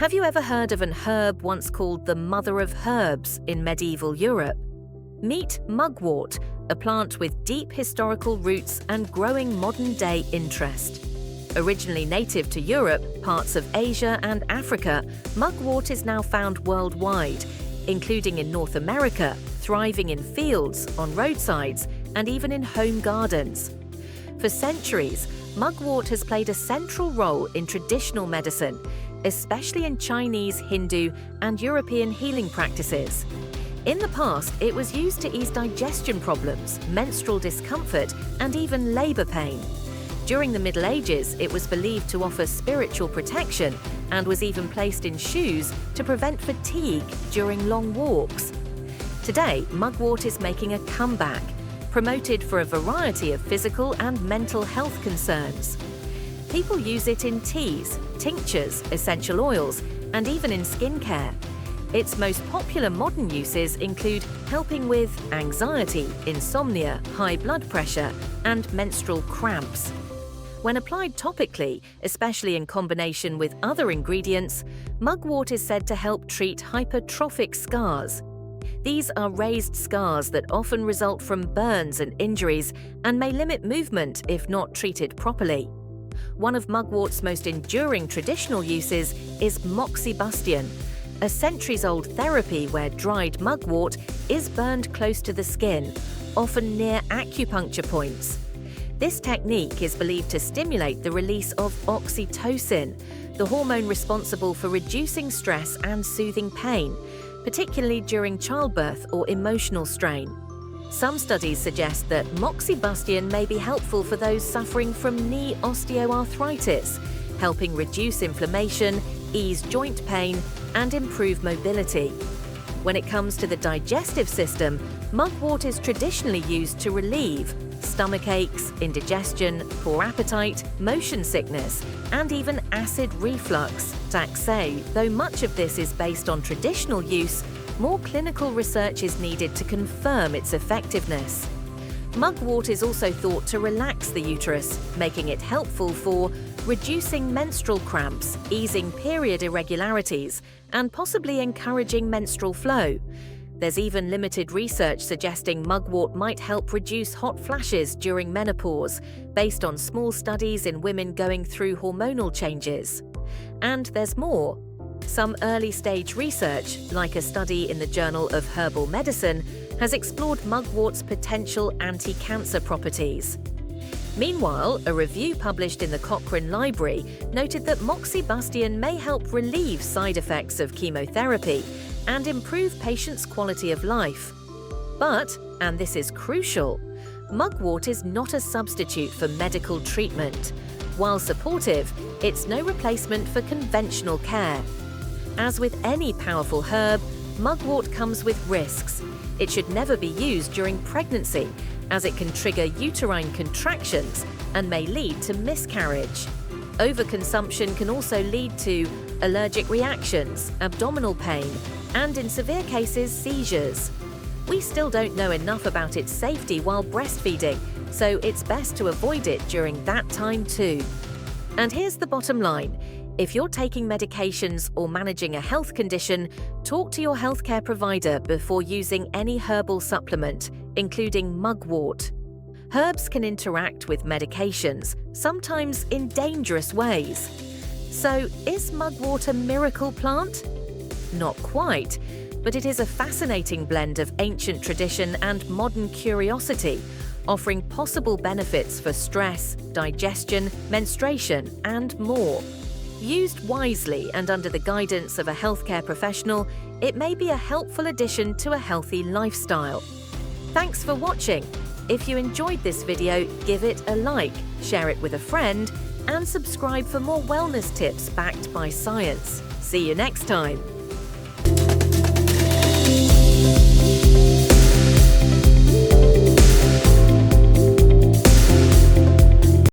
Have you ever heard of an herb once called the mother of herbs in medieval Europe? Meet mugwort, a plant with deep historical roots and growing modern-day interest. Originally native to Europe, parts of Asia and Africa, mugwort is now found worldwide, including in North America, thriving in fields, on roadsides, and even in home gardens. For centuries, mugwort has played a central role in traditional medicine, especially in Chinese, Hindu, and European healing practices. In the past, it was used to ease digestion problems, menstrual discomfort, and even labor pain. During the Middle Ages, it was believed to offer spiritual protection and was even placed in shoes to prevent fatigue during long walks. Today, mugwort is making a comeback, promoted for a variety of physical and mental health concerns. People use it in teas, tinctures, essential oils, and even in skincare. Its most popular modern uses include helping with anxiety, insomnia, high blood pressure, and menstrual cramps. When applied topically, especially in combination with other ingredients, mugwort is said to help treat hypertrophic scars. These are raised scars that often result from burns and injuries and may limit movement if not treated properly. One of mugwort's most enduring traditional uses is moxibustion, a centuries-old therapy where dried mugwort is burned close to the skin, often near acupuncture points. This technique is believed to stimulate the release of oxytocin, the hormone responsible for reducing stress and soothing pain, particularly during childbirth or emotional strain. Some studies suggest that moxibustion may be helpful for those suffering from knee osteoarthritis, helping reduce inflammation, ease joint pain, and improve mobility. When it comes to the digestive system, mugwort is traditionally used to relieve stomach aches, indigestion, poor appetite, motion sickness, and even acid reflux, say, though much of this is based on traditional use, more clinical research is needed to confirm its effectiveness. Mugwort is also thought to relax the uterus, making it helpful for reducing menstrual cramps, easing period irregularities, and possibly encouraging menstrual flow. There's even limited research suggesting mugwort might help reduce hot flashes during menopause, based on small studies in women going through hormonal changes. And there's more. Some early-stage research, like a study in the Journal of Herbal Medicine, has explored mugwort's potential anti-cancer properties. Meanwhile, a review published in the Cochrane Library noted that moxibustion may help relieve side effects of chemotherapy and improve patients' quality of life. But, and this is crucial, mugwort is not a substitute for medical treatment. While supportive, it's no replacement for conventional care. As with any powerful herb, mugwort comes with risks. It should never be used during pregnancy, as it can trigger uterine contractions and may lead to miscarriage. Overconsumption can also lead to allergic reactions, abdominal pain, and in severe cases, seizures. We still don't know enough about its safety while breastfeeding, so it's best to avoid it during that time too. And here's the bottom line. If you're taking medications or managing a health condition, talk to your healthcare provider before using any herbal supplement, including mugwort. Herbs can interact with medications, sometimes in dangerous ways. So, is mugwort a miracle plant? Not quite, but it is a fascinating blend of ancient tradition and modern curiosity, offering possible benefits for stress, digestion, menstruation, and more. Used wisely and under the guidance of a healthcare professional, it may be a helpful addition to a healthy lifestyle. Thanks for watching. If you enjoyed this video, give it a like, share it with a friend, and subscribe for more wellness tips backed by science. See you next time.